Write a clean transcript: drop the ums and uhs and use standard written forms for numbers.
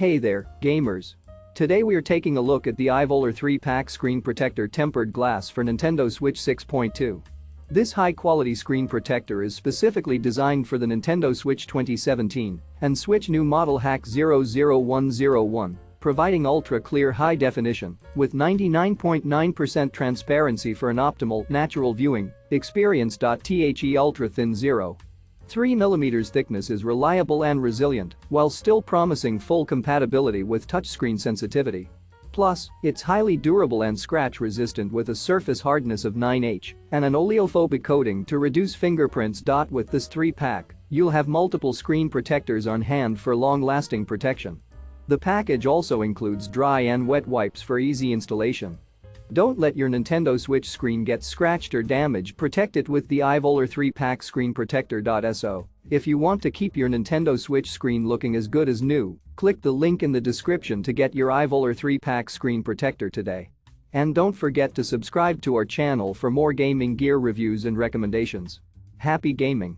Hey there, gamers. Today we are taking a look at the ivoler 3-pack screen protector tempered glass for Nintendo Switch 6.2. This high-quality screen protector is specifically designed for the Nintendo Switch 2017 and Switch new model HAC 00101, providing ultra-clear high definition with 99.9% transparency for an optimal natural viewing experience. The ultra-thin 0.3mm thickness is reliable and resilient while still promising full compatibility with touchscreen sensitivity. Plus, it's highly durable and scratch-resistant with a surface hardness of 9H and an oleophobic coating to reduce fingerprints. With this 3-pack, you'll have multiple screen protectors on hand for long-lasting protection. The package also includes dry and wet wipes for easy installation. Don't let your Nintendo Switch screen get scratched or damaged. Protect it with the ivoler 3-pack screen protector. So, if you want to keep your Nintendo Switch screen looking as good as new, click the link in the description to get your ivoler 3-pack screen protector today. And don't forget to subscribe to our channel for more gaming gear reviews and recommendations. Happy gaming!